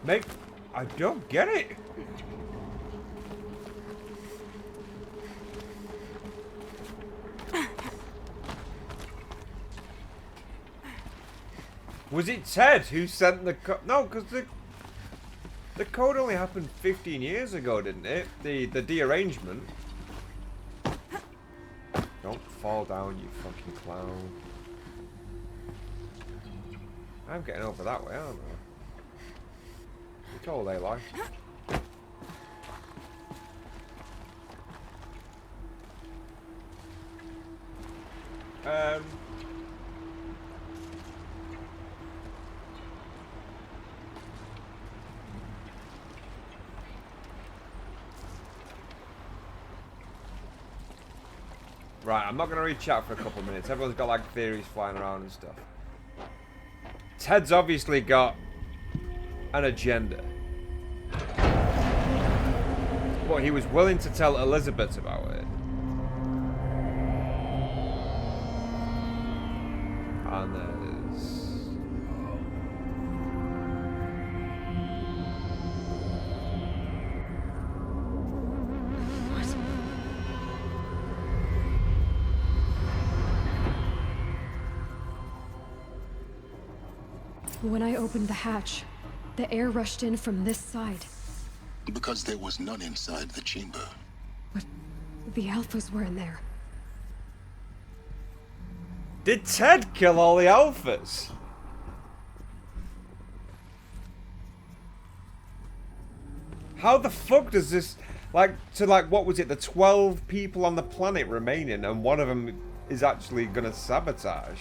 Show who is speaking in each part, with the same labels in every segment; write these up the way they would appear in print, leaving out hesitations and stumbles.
Speaker 1: Mate, I don't get it. Was it Ted who sent the code? No, because the code only happened 15 years ago, didn't it? The dearrangement. Don't fall down, you fucking clown. I'm getting over that way, aren't I? It's all they like. Right, I'm not going to read chat for a couple of minutes. Everyone's got like theories flying around and stuff. Ted's obviously got an agenda. But he was willing to tell Elizabeth about it. And there's...
Speaker 2: When I opened the hatch, the air rushed in from this side.
Speaker 3: Because there was none inside the chamber.
Speaker 2: But the alphas were in there.
Speaker 1: Did Ted kill all the alphas? How the fuck does this... Like, what was it? The 12 people on the planet remaining, and one of them is actually gonna sabotage.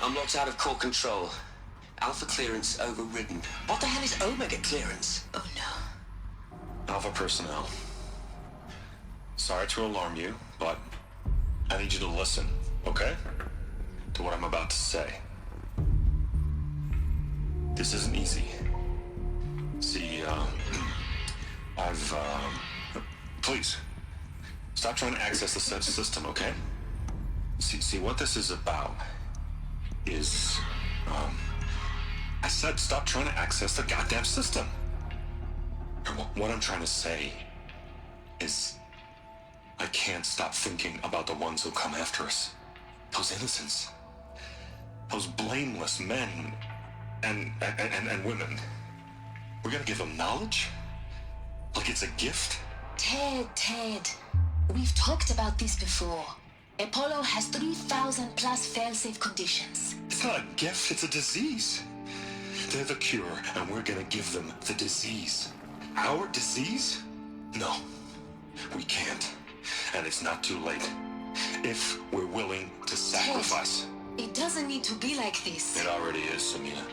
Speaker 4: I'm locked out of core control. Alpha clearance overridden. What the hell is Omega clearance? Oh no.
Speaker 5: Alpha personnel. Sorry to alarm you, but I need you to listen, okay? To what I'm about to say. This isn't easy. See, please, stop trying to access the system, okay? See, what this is about is, I said stop trying to access the goddamn system. What I'm trying to say is I can't stop thinking about the ones who come after us. Those innocents. Those blameless men and women. We're gonna give them knowledge? Like it's a gift?
Speaker 6: Ted. We've talked about this before. Apollo has 3,000 plus fail-safe conditions.
Speaker 5: It's not a gift, it's a disease. They're the cure, and we're gonna give them the disease. Our disease? No, we can't. And it's not too late. If we're willing to sacrifice.
Speaker 6: Ted, it doesn't need to be like this.
Speaker 5: It already is, Samina.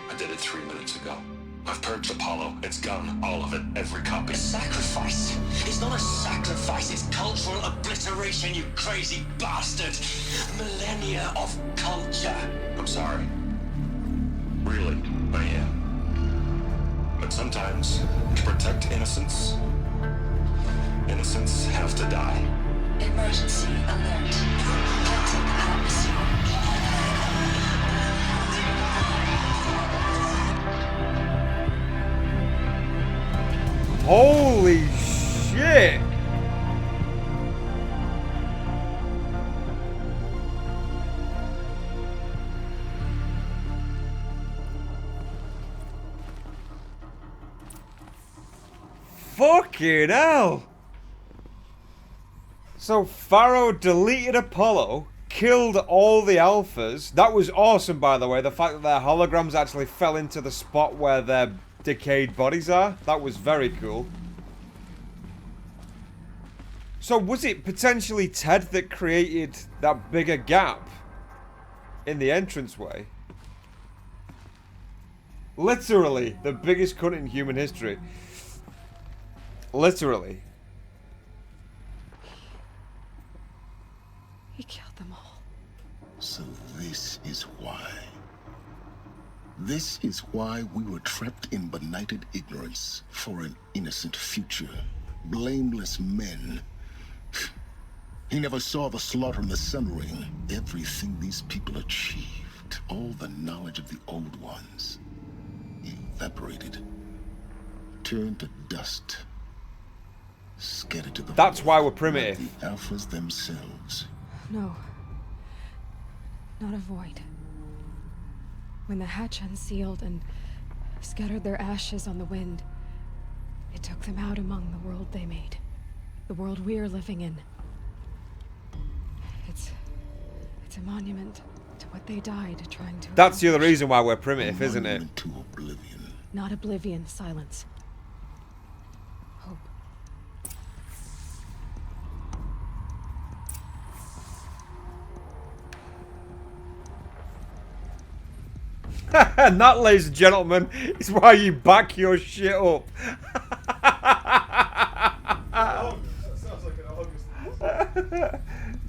Speaker 5: I did it 3 minutes ago. I've purged Apollo. It's gone. All of it. Every copy.
Speaker 4: A sacrifice? It's not a sacrifice. It's cultural obliteration, you crazy bastard. Millennia of culture.
Speaker 5: I'm sorry. Really, I am. But sometimes, to protect innocence, innocents have to die.
Speaker 6: Emergency alert. Captain atmosphere.
Speaker 1: Holy shit! Fucking hell! So Pharaoh deleted Apollo, killed all the alphas. That was awesome, by the way. The fact that their holograms actually fell into the spot where their decayed bodies are. That was very cool. So was it potentially Ted that created that bigger gap in the entranceway? Literally, the biggest cunt in human history. Literally.
Speaker 2: He killed them all.
Speaker 3: So this is why. This is why we were trapped in benighted ignorance for an innocent future. Blameless men. He never saw the slaughter in the Sun Ring. Everything these people achieved, all the knowledge of the old ones, evaporated, turned to dust, scattered to the
Speaker 1: That's why we're
Speaker 3: like
Speaker 1: primitive.
Speaker 3: the Alphas themselves.
Speaker 2: No. Not a void. When the hatch unsealed and scattered their ashes on the wind, it took them out among the world they made. The world we're living in. It's a monument to what they died trying to
Speaker 1: That's the other
Speaker 2: accomplish.
Speaker 1: reason why we're primitive, isn't it?
Speaker 3: Monument to oblivion.
Speaker 2: Not oblivion, silence. Hope.
Speaker 1: And that, ladies and gentlemen, is why you back your shit up.
Speaker 7: Sounds like an August.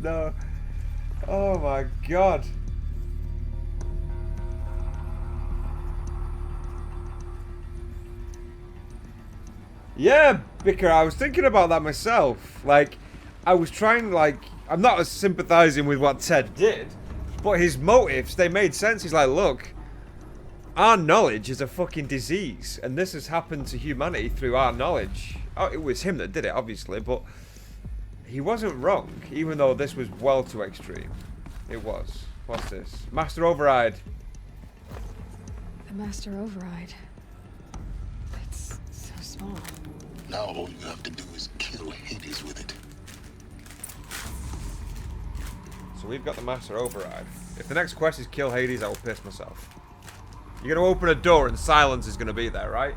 Speaker 1: No. Oh my god. Yeah, Bicker, I was thinking about that myself. Like, I was trying, like, I'm not as sympathizing with what Ted did, but his motives, they made sense. He's like, look, our knowledge is a fucking disease, and this has happened to humanity through our knowledge. Oh, it was him that did it, obviously, but he wasn't wrong, even though this was well too extreme. It was. What's this? Master Override.
Speaker 2: The Master Override. It's so small.
Speaker 3: Now all you have to do is kill Hades with it.
Speaker 1: So we've got the Master Override. If the next quest is kill Hades, I will piss myself. You're going to open a door and silence is going to be there, right?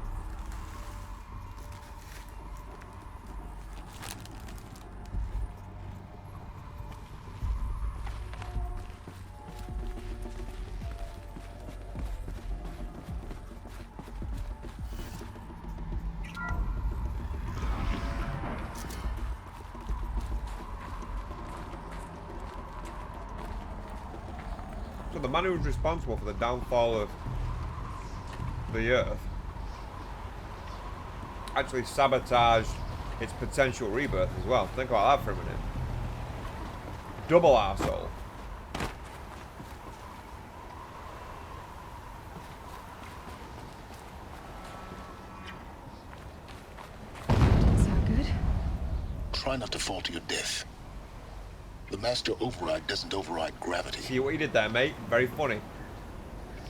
Speaker 1: So the man who was responsible for the downfall of the Earth actually sabotaged its potential rebirth as well. Think about that for a minute. Double arsehole.
Speaker 2: Is that good?
Speaker 3: Try not to fall to your death. The Master Override doesn't override gravity.
Speaker 1: See what you did there, mate? Very funny.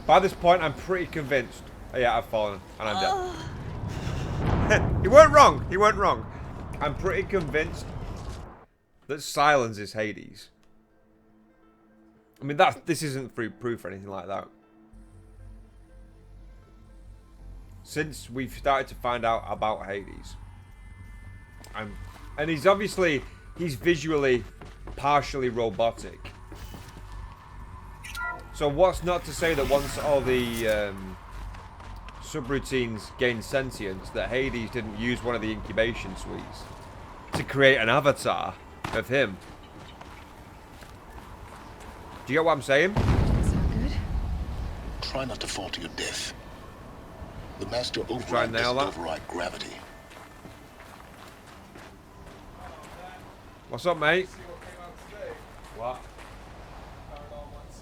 Speaker 1: By this point, I'm pretty convinced. Oh, yeah, I've fallen and I'm dead. He weren't wrong. He weren't wrong. I'm pretty convinced that silence is Hades. I mean, this isn't free proof or anything like that. Since we've started to find out about Hades, and he's visually partially robotic. So what's not to say that once all the subroutines gain sentience, that Hades didn't use one of the incubation suites to create an avatar of him? Do you get what I'm saying?
Speaker 2: Is that good?
Speaker 3: Try not to fall to your death. The Master
Speaker 1: Try and
Speaker 3: Override
Speaker 1: nail
Speaker 3: doesn't
Speaker 1: that.
Speaker 3: override gravity.
Speaker 1: What's up, mate?
Speaker 7: See what came out today.
Speaker 1: What?
Speaker 7: Paranormal Ones.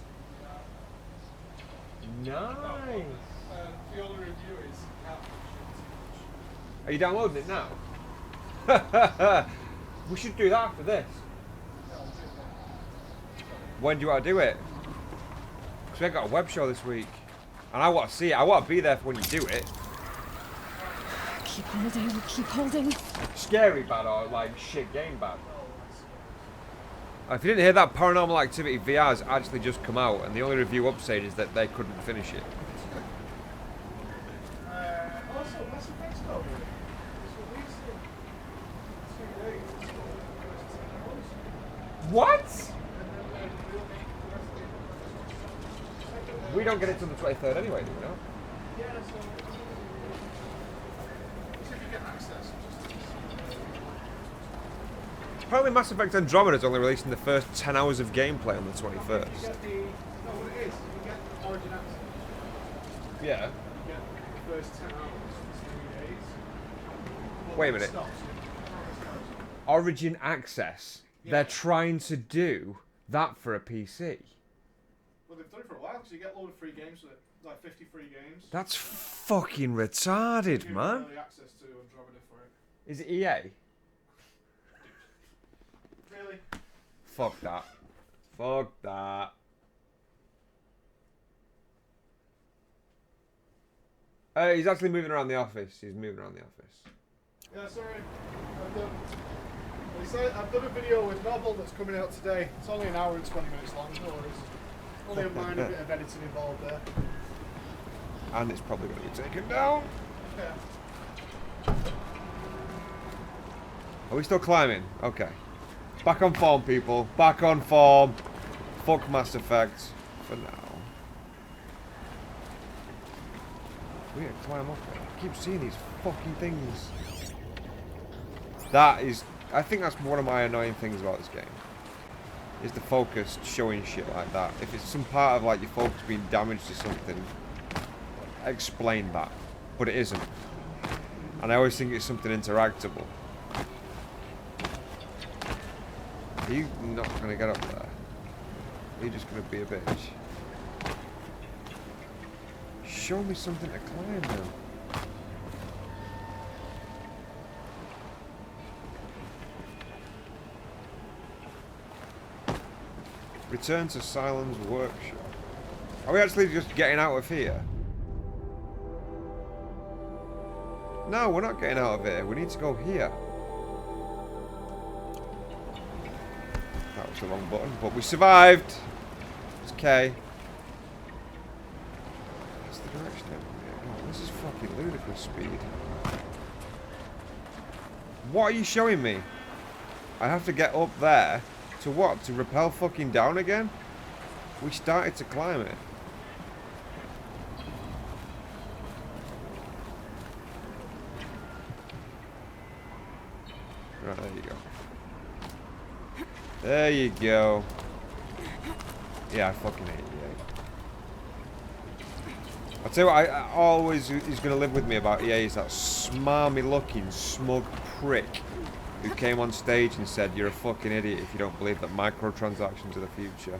Speaker 1: Nice.
Speaker 7: The only review is
Speaker 1: Are you downloading it now? We should do that after this. When do you want to do it? Because I got a web show this week. And I want to see it. I want to be there for when you do it.
Speaker 2: Keep holding, keep holding.
Speaker 1: Scary bad or like shit game bad? If you didn't hear that, Paranormal Activity VR has actually just come out, and the only review upside is that they couldn't finish it.
Speaker 7: also, Mass Effect's not really. It's released in 2 days.
Speaker 1: What? We don't get it till the 23rd anyway, do we not?
Speaker 7: Yeah, so. See if you get access.
Speaker 1: Apparently Mass Effect Andromeda is only releasing the first 10 hours of gameplay on the 21st.
Speaker 7: You get the. No, what it is, you get Origin access.
Speaker 1: Yeah.
Speaker 7: You get the first 10 hours for 3 days.
Speaker 1: Wait a minute.
Speaker 7: Stops.
Speaker 1: Origin Access. they're trying to do that for a PC.
Speaker 7: Well, they've done it for a while, because you get a load of free games with it. Like 50 free games.
Speaker 1: That's fucking retarded, man.
Speaker 7: Early access to Andromeda for it.
Speaker 1: Is it EA?
Speaker 7: Really?
Speaker 1: Fuck that. Fuck that. He's actually moving around the office. He's moving around the office.
Speaker 7: Yeah, sorry. I've done a video with Novel that's coming out today. It's only an hour and 20 minutes long. No worries. Only a minor bit of editing involved there.
Speaker 1: And it's probably going to be taken down.
Speaker 7: Yeah.
Speaker 1: Are we still climbing? Okay. Back on form, people. Back on form. Fuck Mass Effect. For now. We gotta climb up there. I keep seeing these fucking things. That is... I think that's one of my annoying things about this game. Is the focus showing shit like that. If it's some part of like your focus being damaged to something, explain that. But it isn't. And I always think it's something interactable. He's not gonna get up there. He's just gonna be a bitch. Show me something to climb then. Return to Silence Workshop. Are we actually just getting out of here? No, we're not getting out of here. We need to go here. That was the wrong button, but we survived. It's okay. That's the direction. Oh, this is fucking ludicrous speed. What are you showing me? I have to get up there. To what? To rappel fucking down again? We started to climb it. Right, there you go. There you go. Yeah, I fucking hate EA. I'll tell you what, I always is going to live with me about EA is that smarmy looking, smug prick who came on stage and said, "You're a fucking idiot if you don't believe that microtransactions are the future."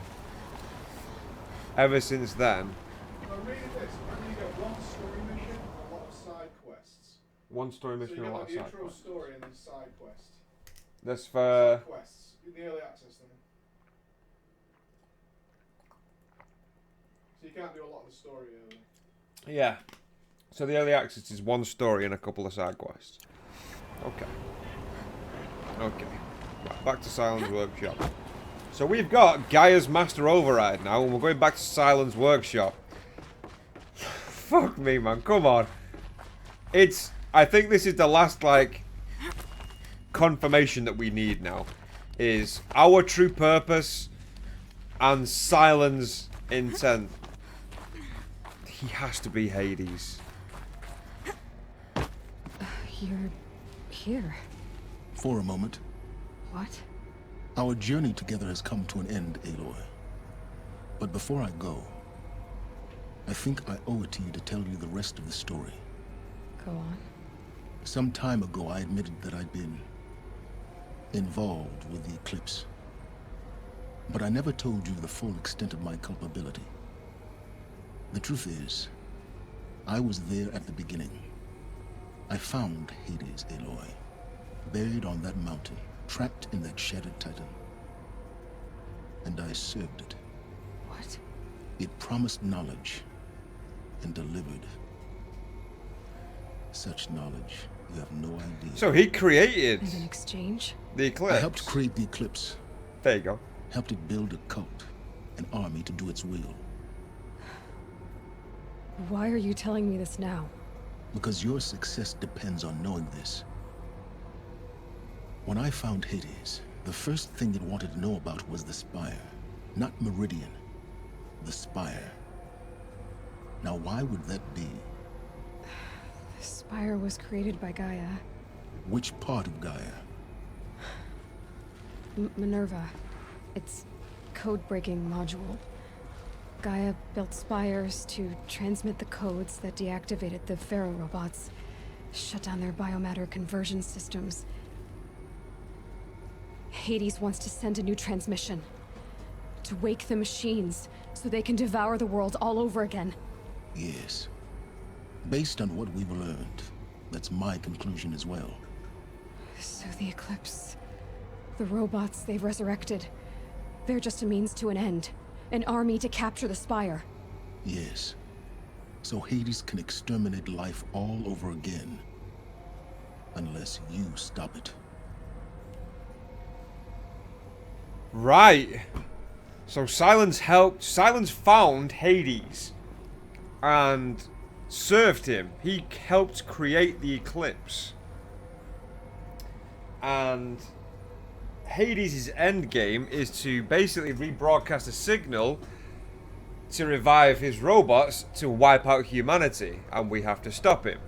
Speaker 1: Ever since then...
Speaker 7: Now reading this, remember you get one story mission and a lot of side quests.
Speaker 1: One story mission
Speaker 7: So
Speaker 1: and a
Speaker 7: you
Speaker 1: lot
Speaker 7: get
Speaker 1: of
Speaker 7: like
Speaker 1: side
Speaker 7: the intro
Speaker 1: quests.
Speaker 7: story and then side quest.
Speaker 1: That's for...
Speaker 7: Side quests. In the early access thing. So you can't do a lot of the story early.
Speaker 1: Yeah. So the early access is one story and a couple of side quests. Okay. Okay. Right, back to Silence Workshop. So we've got Gaia's Master Override now, and we're going back to Silence Workshop. Fuck me, man. Come on. It's... I think this is the last, like, confirmation that we need now. Is our true purpose and Silence intent. He has to be Hades.
Speaker 2: You're here.
Speaker 3: For a moment,
Speaker 2: What?
Speaker 3: our journey together has come to an end, Aloy. But before I go, I think I owe it to you to tell you the rest of the story.
Speaker 2: Go on.
Speaker 3: Some time ago, I admitted that I'd been involved with the eclipse. But I never told you the full extent of my culpability. The truth is, I was there at the beginning. I found Hades, Aloy, buried on that mountain, trapped in that shattered titan. And I served it.
Speaker 2: What?
Speaker 3: It promised knowledge and delivered. Such knowledge, you have no idea.
Speaker 1: So he created
Speaker 2: And in exchange?
Speaker 1: the eclipse.
Speaker 3: I helped create the eclipse,
Speaker 1: There you go.
Speaker 3: helped it build a cult, an army to do its will.
Speaker 2: Why are you telling me this now?
Speaker 3: Because your success depends on knowing this. When I found Hades, the first thing it wanted to know about was the Spire. Not Meridian, the Spire. Now why would that be?
Speaker 2: The Spire was created by Gaia.
Speaker 3: Which part of Gaia?
Speaker 2: Minerva. It's code-breaking module. Gaia built spires to transmit the codes that deactivated the Pharaoh robots, shut down their biomatter conversion systems. Hades wants to send a new transmission. To wake the machines, so they can devour the world all over again.
Speaker 3: Yes. Based on what we've learned, that's my conclusion as well.
Speaker 2: So the Eclipse... the robots they've resurrected... they're just a means to an end. An army to capture the Spire.
Speaker 3: Yes. So Hades can exterminate life all over again. Unless you stop it.
Speaker 1: Right. So Silence found Hades and served him. He helped create the Eclipse. And Hades' endgame is to basically rebroadcast a signal to revive his robots to wipe out humanity, and we have to stop him.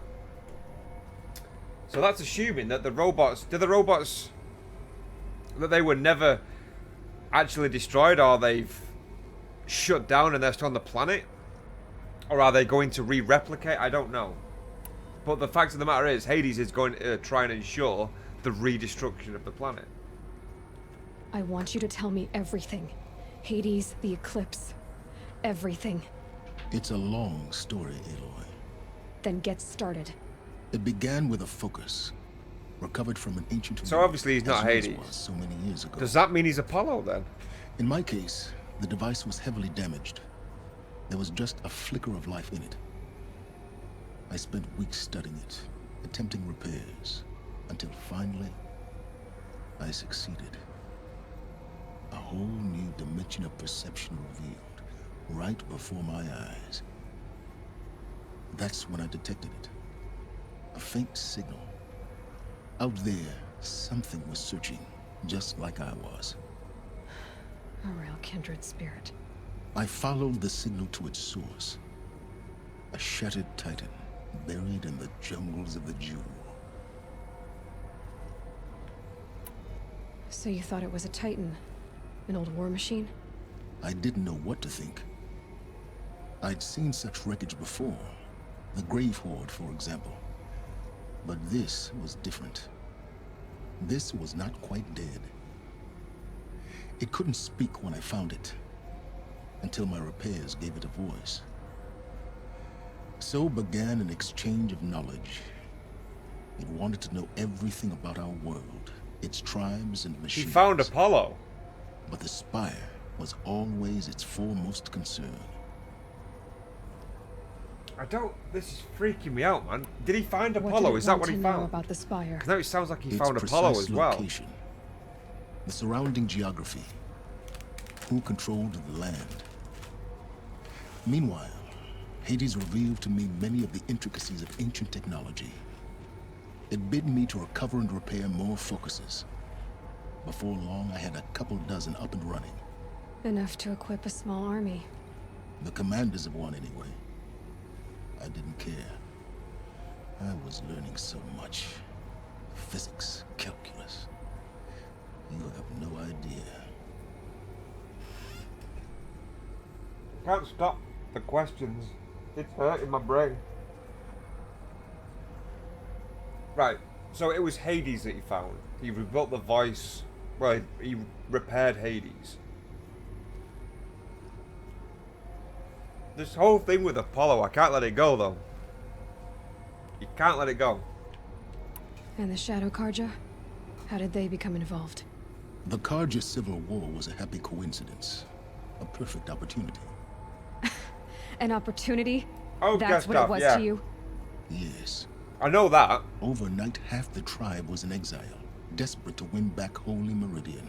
Speaker 1: So that's assuming that the robots, that they were never actually destroyed, or they've shut down and they're still on the planet, or are they going to re-replicate? I don't know. But the fact of the matter is, Hades is going to try and ensure the redestruction of the planet.
Speaker 2: I want you to tell me everything. Hades, the Eclipse. Everything.
Speaker 3: It's a long story, Aloy.
Speaker 2: Then get started.
Speaker 3: It began with a focus, recovered from an ancient...
Speaker 1: So obviously he's not Hades.
Speaker 3: Was so many years ago.
Speaker 1: Does that mean he's Apollo then?
Speaker 3: In my case, the device was heavily damaged. There was just a flicker of life in it. I spent weeks studying it, attempting repairs, until finally, I succeeded. A whole new dimension of perception revealed, right before my eyes. That's when I detected it. A faint signal. Out there, something was searching, just like I was.
Speaker 2: A real kindred spirit.
Speaker 3: I followed the signal to its source. A shattered titan, buried in the jungles of the Jewel.
Speaker 2: So you thought it was a titan? An old war machine?
Speaker 3: I didn't know what to think. I'd seen such wreckage before. The Grave Horde, for example. But this was different. This was not quite dead. It couldn't speak when I found it, until my repairs gave it a voice. So began an exchange of knowledge. It wanted to know everything about our world, its tribes and machines.
Speaker 1: He found Apollo.
Speaker 3: But the Spire was always its foremost concern.
Speaker 1: This is freaking me out, man. Did he find
Speaker 2: What
Speaker 1: Apollo?
Speaker 2: did it
Speaker 1: Is that
Speaker 2: want
Speaker 1: what he
Speaker 2: to know
Speaker 1: found?
Speaker 2: about the Spire?
Speaker 1: 'Cause now it sounds like he
Speaker 3: Its
Speaker 1: found Apollo
Speaker 3: precise
Speaker 1: as well.
Speaker 3: location, the surrounding geography, who controlled the land. Meanwhile, Hades revealed to me many of the intricacies of ancient technology. It bid me to recover and repair more focuses. Before long, I had a couple dozen up and running.
Speaker 2: Enough to equip a small army.
Speaker 3: The commanders of one, anyway. I didn't care. I was learning so much. Physics, calculus. You have no idea.
Speaker 1: Can't stop the questions. It's hurting my brain. Right, so it was Hades that he found. He rebuilt the voice. Well, he repaired Hades. This whole thing with Apollo, I can't let it go, though. You can't let it go.
Speaker 2: And the Shadow Karja? How did they become involved?
Speaker 3: The Karja Civil War was a happy coincidence. A perfect opportunity.
Speaker 2: An opportunity?
Speaker 1: Oh,
Speaker 2: That's what
Speaker 1: stuff,
Speaker 2: it was
Speaker 1: yeah.
Speaker 2: to you?
Speaker 3: Yes.
Speaker 1: I know that.
Speaker 3: Overnight, half the tribe was in exile, desperate to win back Holy Meridian.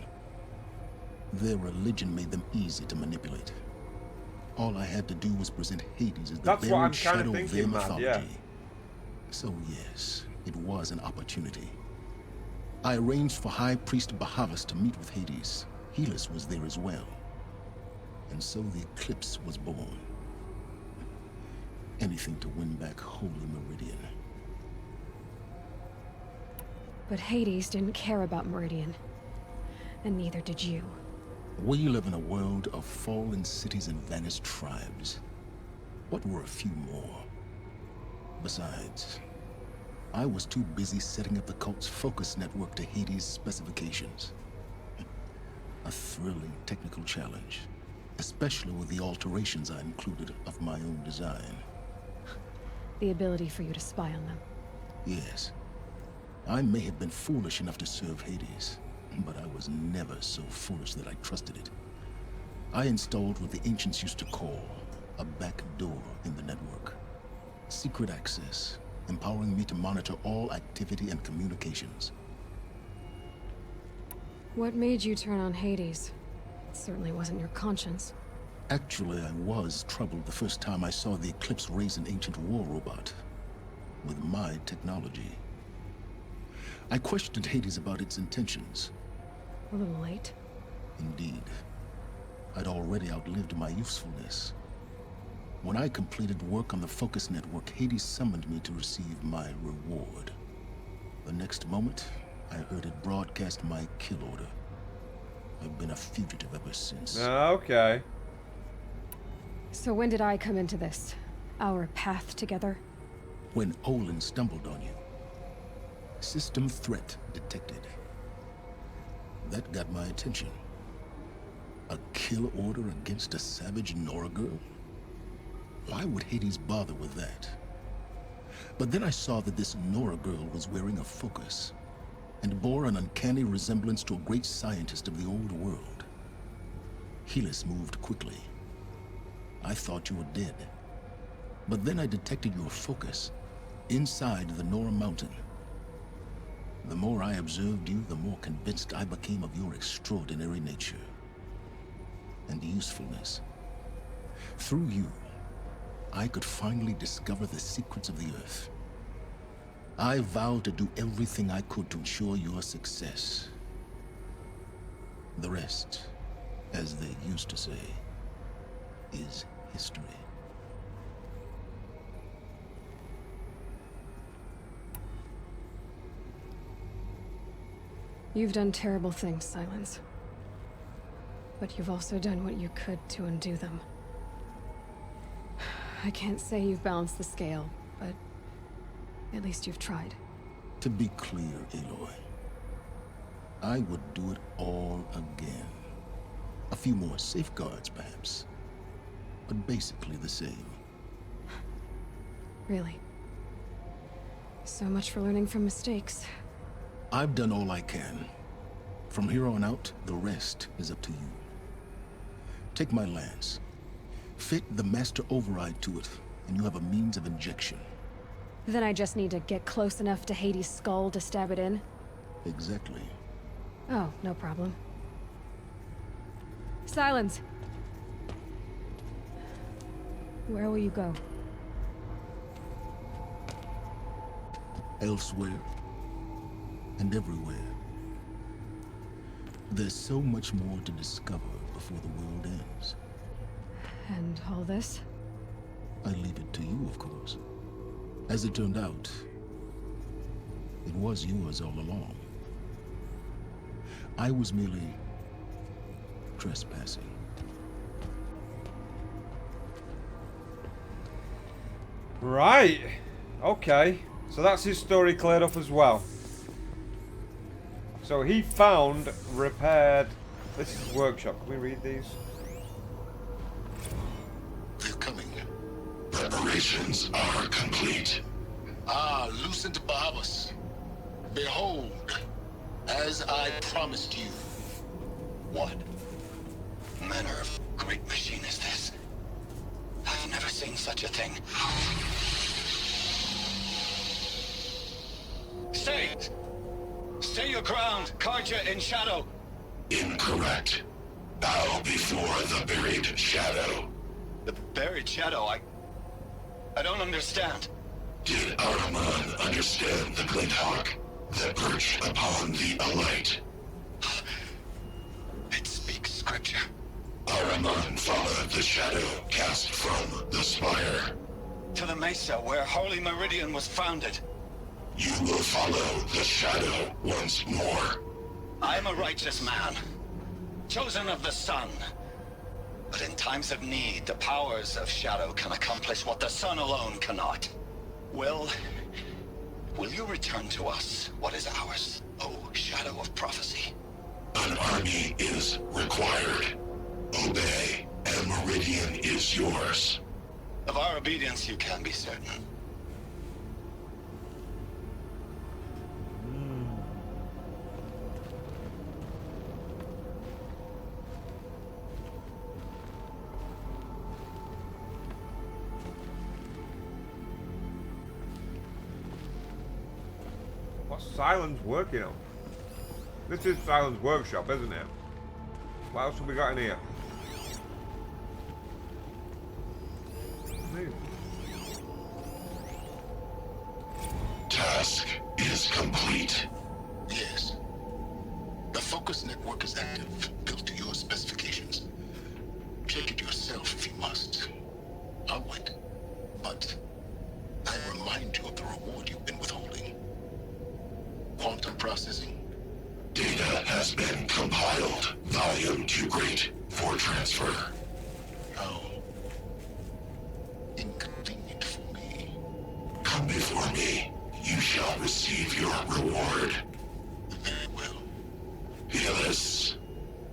Speaker 3: Their religion made them easy to manipulate. All I had to do was present Hades as the
Speaker 1: That's what I'm
Speaker 3: buried
Speaker 1: kinda
Speaker 3: shadow of their
Speaker 1: thinking, man,
Speaker 3: mythology.
Speaker 1: yeah.
Speaker 3: So yes, it was an opportunity. I arranged for High Priest Bahavas to meet with Hades. Helis was there as well. And so the Eclipse was born. Anything to win back Holy Meridian.
Speaker 2: But Hades didn't care about Meridian. And neither did you.
Speaker 3: We live in a world of fallen cities and vanished tribes. What were a few more? Besides, I was too busy setting up the cult's focus network to Hades' specifications. A thrilling technical challenge, especially with the alterations I included of my own design.
Speaker 2: The ability for you to spy on them.
Speaker 3: Yes. I may have been foolish enough to serve Hades, but I was never so foolish that I trusted it. I installed what the ancients used to call a back door in the network. Secret access, empowering me to monitor all activity and communications.
Speaker 2: What made you turn on Hades? It certainly wasn't your conscience.
Speaker 3: Actually, I was troubled the first time I saw the Eclipse raise an ancient war robot with my technology. I questioned Hades about its intentions.
Speaker 2: A little late.
Speaker 3: Indeed. I'd already outlived my usefulness. When I completed work on the Focus Network, Hades summoned me to receive my reward. The next moment, I heard it broadcast my kill order. I've been a fugitive ever since.
Speaker 1: Okay.
Speaker 2: So when did I come into this? Our path together?
Speaker 3: When Olin stumbled on you. System threat detected. That got my attention. A kill order against a savage Nora girl? Why would Hades bother with that? But then I saw that this Nora girl was wearing a focus, and bore an uncanny resemblance to a great scientist of the old world. Helis moved quickly. I thought you were dead. But then I detected your focus inside the Nora mountain. The more I observed you, the more convinced I became of your extraordinary nature and usefulness. Through you, I could finally discover the secrets of the Earth. I vowed to do everything I could to ensure your success. The rest, as they used to say, is history.
Speaker 2: You've done terrible things, Silence. But you've also done what you could to undo them. I can't say you've balanced the scale, but at least you've tried.
Speaker 3: To be clear, Aloy, I would do it all again. A few more safeguards, perhaps, but basically the same.
Speaker 2: Really. So much for learning from mistakes.
Speaker 3: I've done all I can. From here on out, the rest is up to you. Take my lance. Fit the master override to it, and you have a means of injection.
Speaker 2: Then I just need to get close enough to Hades' skull to stab it in?
Speaker 3: Exactly.
Speaker 2: Oh, no problem. Silence! Where will you go?
Speaker 3: Elsewhere. And everywhere. There's so much more to discover before the world ends.
Speaker 2: And all this?
Speaker 3: I leave it to you, of course. As it turned out, it was yours all along. I was merely trespassing.
Speaker 1: Right. Okay. So that's his story cleared up as well. So he found, repaired... This is workshop. Can we read these?
Speaker 3: They're coming.
Speaker 8: Preparations are complete.
Speaker 3: Ah, Lucent Bahavas. Behold, as I promised you.
Speaker 4: What manner of great machine is this? I've never seen such a thing. Stay! Stay your ground, Karja in shadow!
Speaker 8: Incorrect. Bow before the buried shadow.
Speaker 4: The buried shadow, I don't understand.
Speaker 8: Did Ahriman understand the glint hawk that perched upon the alight?
Speaker 4: It speaks scripture.
Speaker 8: Ahriman followed the shadow cast from the spire.
Speaker 4: To the mesa where Holy Meridian was founded.
Speaker 8: You will follow the shadow once more.
Speaker 4: I am a righteous man, chosen of the sun. But in times of need, the powers of shadow can accomplish what the sun alone cannot. Will you return to us what is ours, O shadow of prophecy?
Speaker 8: An army is required. Obey, and Meridian is yours.
Speaker 4: Of our obedience, you can be certain.
Speaker 1: What's Silence working on? This is Silence Workshop, isn't it? What else have we got in here?
Speaker 8: Task is complete.
Speaker 3: Yes. The focus network is active, built to your specifications. Check it yourself if you must. I'll wait. But I'll remind you of the reward you've been withholding. Quantum processing.
Speaker 8: Data has been compiled. Volume too great for transfer.
Speaker 3: How inconvenient for me.
Speaker 8: Come before me. You shall receive your reward.
Speaker 3: Very well.
Speaker 8: Helis.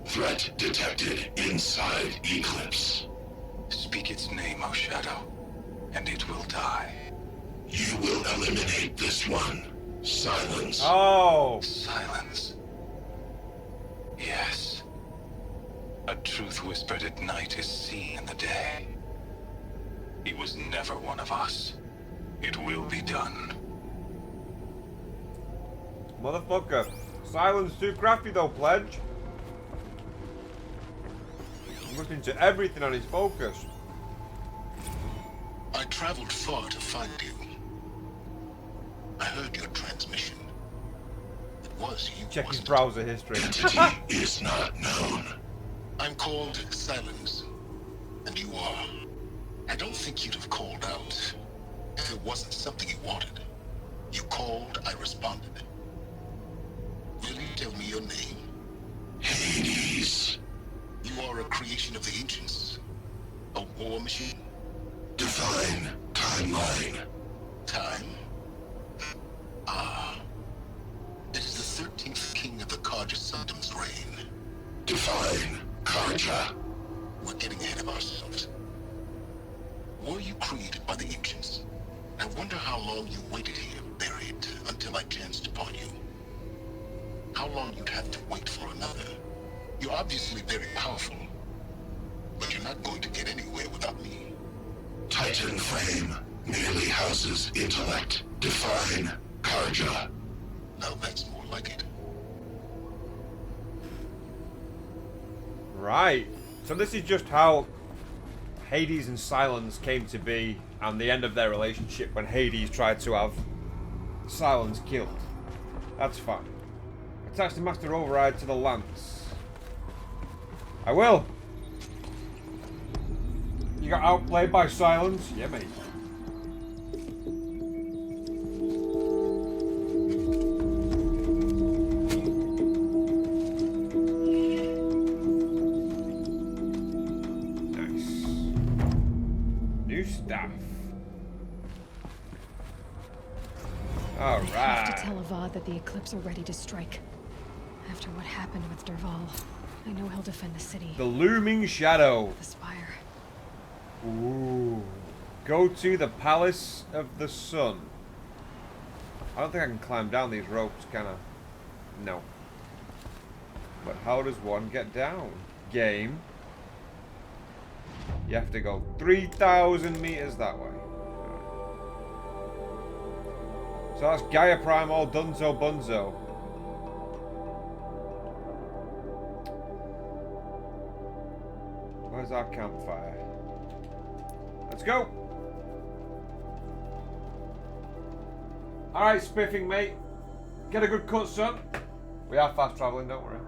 Speaker 8: Threat detected inside Eclipse.
Speaker 4: Speak its name, O Shadow, and it will die.
Speaker 8: You will eliminate this one. Silence.
Speaker 1: Oh!
Speaker 4: Silence. Yes. A truth whispered at night is seen in the day. He was never one of us. It will be done.
Speaker 1: Motherfucker. Silence too crafty though, Pledge. I'm looking to everything on his focus.
Speaker 3: I traveled far to find you. I heard your transmission. It was you.
Speaker 1: Check his
Speaker 3: wasn't it?
Speaker 1: browser history.
Speaker 8: Entity is not known.
Speaker 3: I'm called Silence, and you are. I don't think you'd have called out if it wasn't something you wanted. You called, I responded. Will you tell me your name?
Speaker 8: Hades.
Speaker 3: You are a creation of the ancients. A war machine?
Speaker 8: Define timeline.
Speaker 3: Time? Ah. It is the 13th king of the Karja Sundam's reign.
Speaker 8: Define Karja.
Speaker 3: We're getting ahead of ourselves. Were you created by the ancients? I wonder how long you waited here, buried, until I chanced upon you. How long you'd have to wait for another. You're obviously very powerful, but you're not going to get anywhere without me.
Speaker 8: Titan frame merely houses intellect. Define Karja.
Speaker 3: Now that's more like it.
Speaker 1: Right. So this is just how Hades and Silence came to be and the end of their relationship when Hades tried to have Silence killed. That's fine. Attach the Master Override to the lance. I will. You got outplayed by Silence? Yeah, mate. Nice. New stuff. All
Speaker 2: I have
Speaker 1: right.
Speaker 2: to tell Avad that the Eclipse are ready to strike. After what happened with Derval, I know he'll defend the city.
Speaker 1: The Looming Shadow.
Speaker 2: The Spire.
Speaker 1: Ooh. Go to the Palace of the Sun. I don't think I can climb down these ropes, can I? No. But how does one get down? Game. You have to go 3,000 meters that way. So that's Gaia Prime all dunzo bunzo. Where's our campfire? Let's go! Alright, spiffing mate. Get a good cut, son. We are fast travelling, don't worry.